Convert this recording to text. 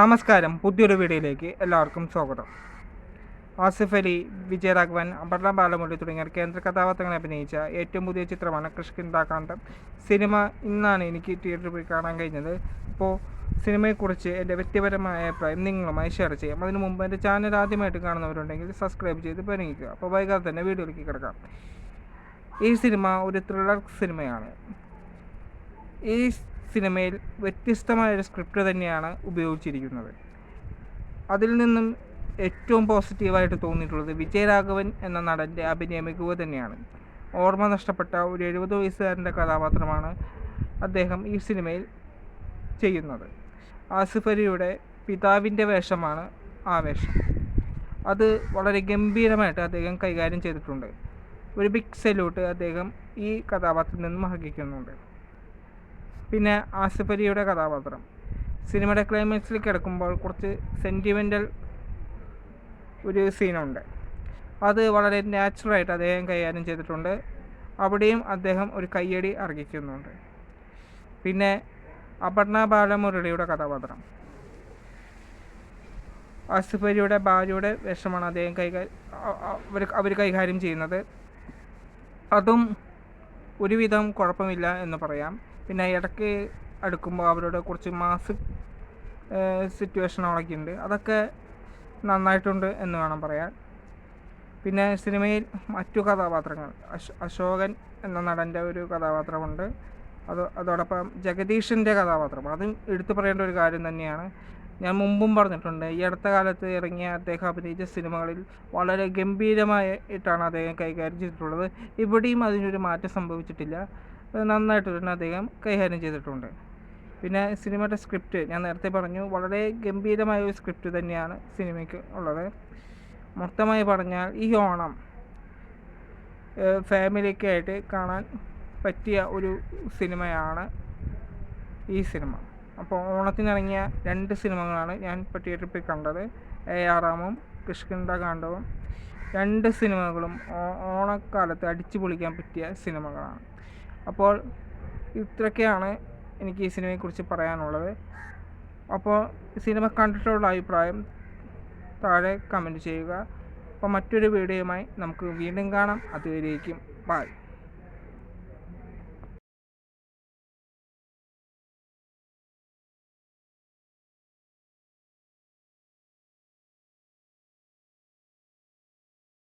നമസ്കാരം, പുതിയൊരു വീഡിയോയിലേക്ക് എല്ലാവർക്കും സ്വാഗതം. ആസിഫ് അലി, വിജയരാഘവൻ, അപർണ ബാലമുരളി തുടങ്ങിയ കേന്ദ്ര കഥാപാത്രങ്ങളെ അഭിനയിച്ച ഏറ്റവും പുതിയ ചിത്രമാണ് കിഷ്കിന്ധാകാന്ഡം. സിനിമ ഇന്നാണ് എനിക്ക് തിയേറ്ററിൽ പോയി കാണാൻ കഴിഞ്ഞത്. അപ്പോൾ സിനിമയെക്കുറിച്ച് എൻ്റെ വ്യക്തിപരമായ അഭിപ്രായം നിങ്ങളുമായി ഷെയർ ചെയ്യാം. അതിനു മുമ്പ് എൻ്റെ ചാനൽ ആദ്യമായിട്ട് കാണുന്നവരുണ്ടെങ്കിൽ സബ്സ്ക്രൈബ് ചെയ്ത് പരിഗണിക്കുക. അപ്പോൾ വൈകാതെ തന്നെ വീഡിയോയിലേക്ക് കിടക്കാം. ഈ സിനിമ ഒരു ത്രില്ലർ സിനിമയാണ്. ഈ സിനിമയിൽ വ്യത്യസ്തമായൊരു സ്ക്രിപ്റ്റ് തന്നെയാണ് ഉപയോഗിച്ചിരിക്കുന്നത്. അതിൽ നിന്നും ഏറ്റവും പോസിറ്റീവായിട്ട് തോന്നിയിട്ടുള്ളത് വിജയരാഘവൻ എന്ന നടൻ്റെ അഭിനയ മികവ് തന്നെയാണ്. ഓർമ്മ നഷ്ടപ്പെട്ട ഒരു 70 വയസ്സുകാരൻ്റെ കഥാപാത്രമാണ് അദ്ദേഹം ഈ സിനിമയിൽ ചെയ്യുന്നത്. ആസിഫ് അലിയുടെ പിതാവിൻ്റെ വേഷമാണ് ആ വേഷം. അത് വളരെ ഗംഭീരമായിട്ട് അദ്ദേഹം കൈകാര്യം ചെയ്തിട്ടുണ്ട്. ഒരു ബിഗ് സല്യൂട്ട് അദ്ദേഹം ഈ കഥാപാത്രത്തിൽ നിന്നും അർഹിക്കുന്നുണ്ട്. പിന്നെ ആസിഫ് അലിയുടെ കഥാപാത്രം സിനിമയുടെ ക്ലൈമാക്സിലേക്ക് കിടക്കുമ്പോൾ കുറച്ച് സെൻറ്റിമെൻ്റൽ ഒരു സീനുണ്ട്. അത് വളരെ നാച്ചുറലായിട്ട് അദ്ദേഹം കൈകാര്യം ചെയ്തിട്ടുണ്ട്. അവിടെയും അദ്ദേഹം ഒരു കയ്യടി അർഹിക്കുന്നുണ്ട്. പിന്നെ അപർണ ബാലമുരളിയുടെ കഥാപാത്രം ആസിഫ് അലിയുടെ ഭാര്യയുടെ വേഷമാണ് അദ്ദേഹം അവർ കൈകാര്യം ചെയ്യുന്നത്. അതും ഒരുവിധം കുഴപ്പമില്ല എന്ന് പറയാം. പിന്നെ ഇടയ്ക്ക് അടുക്കുമ്പോൾ അവരുടെ കുറച്ച് മാസ് സിറ്റുവേഷനുകളൊക്കെ ഉണ്ട്. അതൊക്കെ നന്നായിട്ടുണ്ട് എന്ന് വേണം പറയാൻ. പിന്നെ സിനിമയിൽ മറ്റു കഥാപാത്രങ്ങൾ അശോകൻ എന്ന നടൻ്റെ ഒരു കഥാപാത്രമുണ്ട്. അതോടൊപ്പം ജഗദീഷിൻ്റെ കഥാപാത്രം അതും എടുത്തു പറയേണ്ട ഒരു കാര്യം തന്നെയാണ്. ഞാൻ മുമ്പും പറഞ്ഞിട്ടുണ്ട്, ഈ അടുത്ത കാലത്ത് ഇറങ്ങിയ അദ്ദേഹം അഭിനയിച്ച സിനിമകളിൽ വളരെ ഗംഭീരമായിട്ടാണ് അദ്ദേഹം കൈകാര്യം ചെയ്തിട്ടുള്ളത്. ഇവിടെയും അതിനൊരു മാറ്റം സംഭവിച്ചിട്ടില്ല. നന്നായിട്ട് തന്നെ അദ്ദേഹം കൈകാര്യം ചെയ്തിട്ടുണ്ട്. പിന്നെ സിനിമയുടെ സ്ക്രിപ്റ്റ് ഞാൻ നേരത്തെ പറഞ്ഞു, വളരെ ഗംഭീരമായ ഒരു സ്ക്രിപ്റ്റ് തന്നെയാണ് സിനിമയ്ക്ക് ഉള്ളത്. മൊത്തമായി പറഞ്ഞാൽ ഈ ഓണം ഫാമിലിക്കായിട്ട് കാണാൻ പറ്റിയ ഒരു സിനിമയാണ് ഈ സിനിമ. അപ്പോൾ ഓണത്തിനിറങ്ങിയ 2 സിനിമകളാണ് ഞാൻ ഇപ്പോൾ തിയേറ്ററിൽ പോയി കണ്ടത്. AR-റാമും കിഷ്കിന്ധാകാന്ഡവും. 2 സിനിമകളും ഓണക്കാലത്ത് അടിച്ചു പൊളിക്കാൻ പറ്റിയ സിനിമകളാണ്. അപ്പോൾ ഇത്രയൊക്കെയാണ് എനിക്ക് ഈ സിനിമയെക്കുറിച്ച് പറയാനുള്ളത്. അപ്പോൾ സിനിമ കണ്ടിട്ടുള്ള അഭിപ്രായം താഴെ കമൻറ്റ് ചെയ്യുക. അപ്പോൾ മറ്റൊരു വീഡിയോയുമായി നമുക്ക് വീണ്ടും കാണാം. അതുവരേക്കും ബൈ.